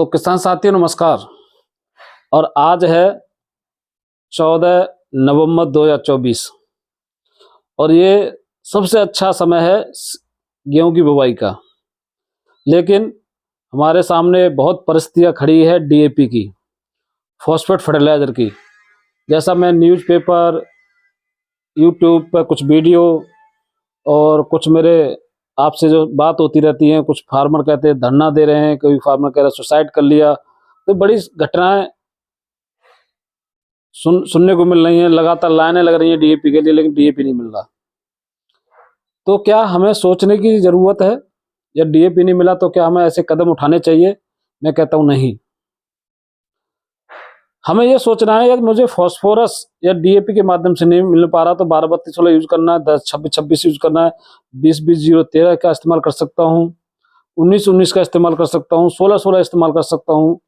तो किसान साथियों नमस्कार। और आज है 14 नवंबर 2024 और ये सबसे अच्छा समय है गेहूं की बुवाई का। लेकिन हमारे सामने बहुत परिस्थितियां खड़ी है डीएपी की, फॉस्फेट फर्टिलाइजर की। जैसा मैं न्यूज़पेपर, यूट्यूब पर कुछ वीडियो और कुछ मेरे आपसे जो बात होती रहती है, कुछ फार्मर कहते हैं धरना दे रहे हैं, कोई फार्मर कह रहा है सुसाइड कर लिया, तो बड़ी घटनाएं सुनने को मिल रही हैं। लगातार लाइनें लग रही हैं डीएपी के लिए, लेकिन डीएपी नहीं मिल रहा। तो क्या हमें सोचने की जरूरत है? या डीएपी नहीं मिला तो क्या हमें ऐसे कदम उठाने चाहिए? मैं कहता हूं नहीं। हमें यह सोचना है यदि मुझे फास्फोरस या डीएपी के माध्यम से नहीं मिल पा रहा तो 12-32-16 यूज करना है, 10-26-26 यूज करना है, 20-20-0-13 का इस्तेमाल कर सकता हूँ, 19-19 का इस्तेमाल कर सकता हूँ, 16-16 इस्तेमाल कर सकता हूँ,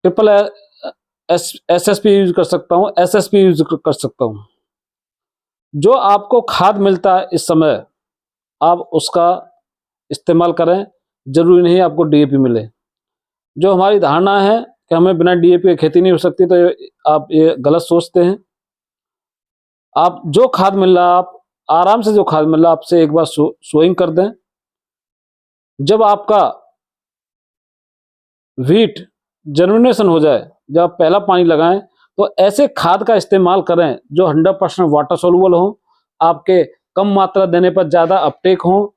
ट्रिपल एसएसपी यूज कर सकता हूँ, एसएसपी यूज कर सकता हूँ। जो आपको खाद मिलता है इस समय आप उसका इस्तेमाल करें, जरूरी नहीं आपको डीएपी मिले। जो हमारी धारणा है कि हमें बिना डीएपी की खेती नहीं हो सकती, तो आप ये गलत सोचते हैं। आप जो खाद मिल रहा, आप आराम से जो खाद मिल रहा, आपसे एक बार सोइंग कर दें। जब आपका व्हीट जर्मिनेशन हो जाए, जब आप पहला पानी लगाएं, तो ऐसे खाद का इस्तेमाल करें जो 100% वाटर सोल्यूबल हो, आपके कम मात्रा देने पर ज़्यादा अपटेक हो,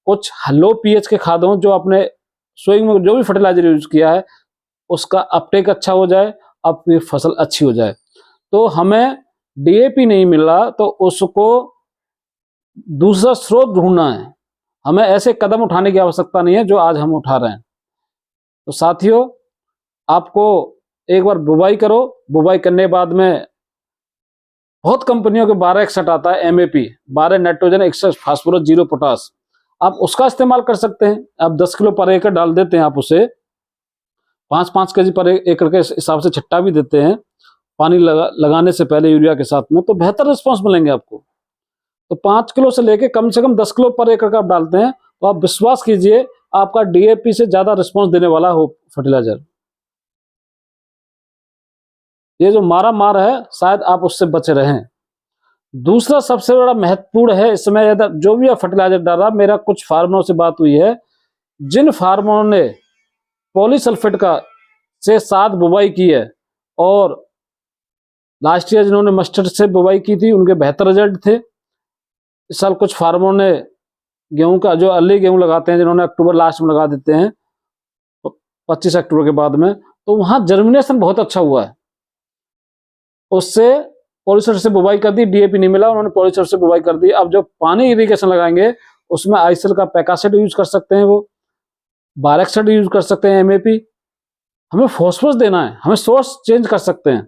कुछ लो पीएच के खाद हों, जो आपने सोइंग में जो भी फर्टिलाइजर यूज किया है उसका अपटेक अच्छा हो जाए, आपकी फसल अच्छी हो जाए। तो हमें डीएपी नहीं मिल रहा तो उसको दूसरा स्रोत ढूंढना है। हमें ऐसे कदम उठाने की आवश्यकता नहीं है जो आज हम उठा रहे हैं। तो साथियों, आपको एक बार बुवाई करो, बुवाई करने के बाद में बहुत कंपनियों के 1261 आता है, एमएपी 12 नाइट्रोजन 61 फास्फोरस 0 पोटास, आप उसका इस्तेमाल कर सकते हैं। आप 10 किलो पर एकड़ डाल देते हैं, आप उसे 5-5 केजी पर एकड़ के हिसाब से छट्टा भी देते हैं पानी लगाने से पहले यूरिया के साथ में, तो बेहतर रिस्पॉन्स मिलेंगे आपको। तो 5 किलो से लेके कम से कम 10 किलो पर एकड़ का आप डालते हैं तो आप विश्वास कीजिए आपका डीएपी से ज्यादा रिस्पॉन्स देने वाला हो फर्टिलाइजर। ये जो मार है शायद आप उससे बचे रहें। दूसरा सबसे बड़ा महत्वपूर्ण है इस समय, जो भी फर्टिलाइजर डाल रहा, मेरा कुछ फार्मरों से बात हुई है, जिन फार्मरों ने पॉलीसल्फेट का से साथ बुवाई की है और लास्ट ईयर जिन्होंने मस्टर्ड से बुवाई की थी उनके बेहतर रिजल्ट थे। इस साल कुछ फार्मरों ने गेहूं का जो अर्ली गेहूं लगाते हैं, जिन्होंने अक्टूबर लास्ट में लगा देते हैं 25 अक्टूबर के बाद में, तो वहां जर्मिनेशन बहुत अच्छा हुआ है। उससे पॉलीसल्फेट से बुवाई कर दी, डीएपी नहीं मिला, उन्होंने पॉलीसल्फेट से बुवाई कर दी। अब जो पानी इरिगेशन लगाएंगे उसमें आइसर का पैकासेट यूज कर सकते हैं, वो 1261 यूज कर सकते हैं, एमएपी। हमें फॉस्फोरस देना है, हमें सोर्स चेंज कर सकते हैं।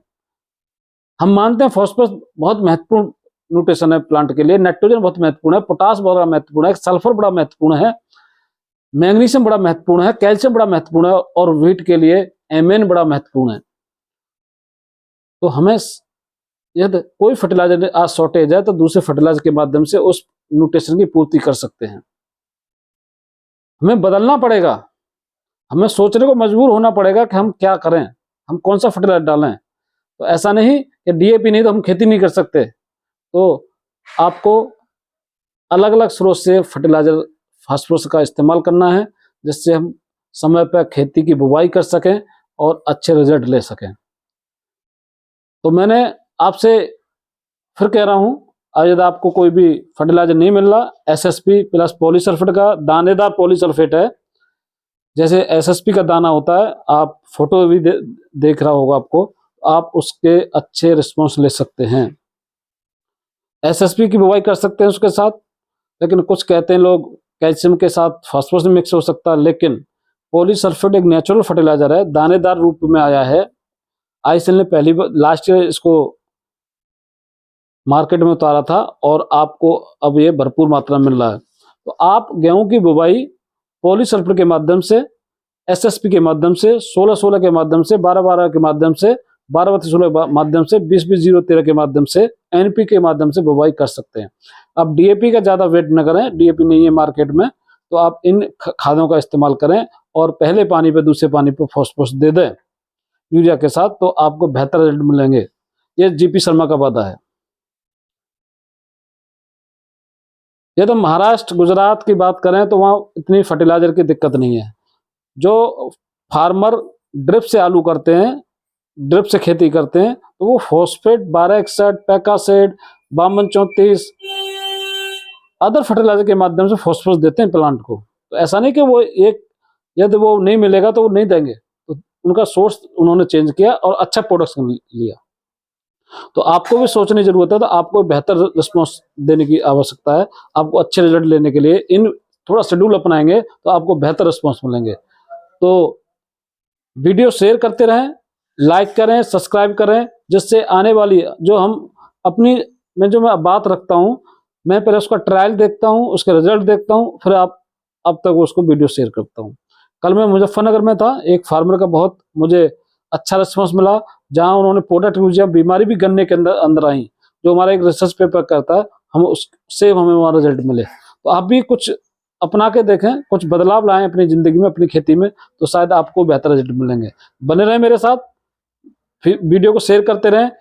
हम मानते हैं फॉस्फोरस बहुत महत्वपूर्ण न्यूट्रिशन है प्लांट के लिए, नाइट्रोजन बहुत महत्वपूर्ण है, पोटास बड़ा महत्वपूर्ण है, सल्फर बड़ा महत्वपूर्ण है, मैग्नीशियम बड़ा महत्वपूर्ण है, कैल्शियम बड़ा महत्वपूर्ण है, और व्हीट के लिए एमएन बड़ा महत्वपूर्ण है। तो हमें यदि कोई फर्टिलाइजर आज शॉर्टेज है तो दूसरे फर्टिलाइजर के माध्यम से उस न्यूट्रिशन की पूर्ति कर सकते हैं। हमें बदलना पड़ेगा, हमें सोचने को मजबूर होना पड़ेगा कि हम क्या करें, हम कौन सा फर्टिलाइजर डालें। तो ऐसा नहीं कि डीएपी नहीं तो हम खेती नहीं कर सकते। तो आपको अलग अलग स्रोत से फर्टिलाइजर फास्फोरस का इस्तेमाल करना है, जिससे हम समय पर खेती की बुवाई कर सकें और अच्छे रिजल्ट ले सकें। तो मैंने आपसे फिर कह रहा हूं, यदि आपको कोई भी फर्टिलाइजर नहीं मिल रहा, एसएसपी प्लस पॉलीसल्फेट का दानेदार पॉलीसल्फेट है, जैसे एसएसपी का दाना होता है, आप फोटो भी देख रहा होगा आपको, आप उसके अच्छे रिस्पॉन्स ले सकते हैं। एसएसपी की बुवाई कर सकते हैं उसके साथ, लेकिन कुछ कहते हैं लोग कैल्शियम के साथ फास्फोरस मिक्स हो सकता है, लेकिन पॉलीसल्फेट एक नेचुरल फर्टिलाइजर है, दानेदार रूप में आया है। आईसीएल ने पहली बार लास्ट ईयर इसको मार्केट में उतारा था और आपको अब ये भरपूर मात्रा में मिल रहा है। तो आप गेहूं की बुवाई पॉलीसल्फेट के माध्यम से, एसएसपी के माध्यम से, 16-16 के माध्यम से, 12-12 के माध्यम से, 12-16 माध्यम से, 20-20-0-13 के माध्यम से, एनपी के माध्यम से बुवाई कर सकते हैं। अब डीएपी का ज्यादा वेट न करें, डीएपी नहीं है मार्केट में, तो आप इन खादों का इस्तेमाल करें और पहले पानी पे दूसरे पानी पे फॉस्फोरस दे दें यूरिया के साथ, तो आपको बेहतर रिजल्ट मिलेंगे। ये जीपी शर्मा का वादा है। ये तो महाराष्ट्र गुजरात की बात करें तो वहाँ इतनी फर्टिलाइजर की दिक्कत नहीं है। जो फार्मर ड्रिप से आलू करते हैं, ड्रिप से खेती करते हैं, तो वो फॉस्फेट 1261, पैकासेट, 5234 अदर फर्टिलाइजर के माध्यम से फॉस्फोरस देते हैं प्लांट को। तो ऐसा नहीं कि वो एक, यदि वो नहीं मिलेगा तो वो नहीं देंगे, तो उनका सोर्स उन्होंने चेंज किया और अच्छा प्रोडक्शन लिया। तो आपको भी सोचने की जरूरत है, तो आपको बेहतर रिस्पॉन्स देने की आवश्यकता है। आपको अच्छे रिजल्ट लेने के लिए इन थोड़ा शेड्यूल अपनाएंगे तो आपको बेहतर रिस्पॉन्स मिलेंगे। तो वीडियो शेयर करते रहें, लाइक करें, सब्सक्राइब करें, जिससे आने वाली जो हम अपनी मैं बात रखता हूं, मैं पहले उसका ट्रायल देखता हूं, उसके रिजल्ट देखता हूं, फिर अब तक उसको वीडियो शेयर करता हूं। कल मैं मुजफ्फरनगर में था, एक फार्मर का बहुत मुझे अच्छा रिस्पॉन्स मिला, जहां उन्होंने प्रोडक्ट यूज किया, बीमारी भी गन्ने के अंदर आई, जो हमारा एक रिसर्च पेपर करता है, हम उससे हमें वहाँ रिजल्ट मिले। तो आप भी कुछ अपना के देखें, कुछ बदलाव लाएं अपनी जिंदगी में, अपनी खेती में, तो शायद आपको बेहतर रिजल्ट मिलेंगे। बने रहें मेरे साथ, फिर वीडियो को शेयर करते रहें,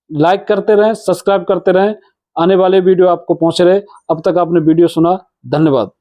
लाइक करते रहें, सब्सक्राइब करते रहें, आने वाले वीडियो आपको पहुंच रहे। अब तक आपने वीडियो सुना, धन्यवाद।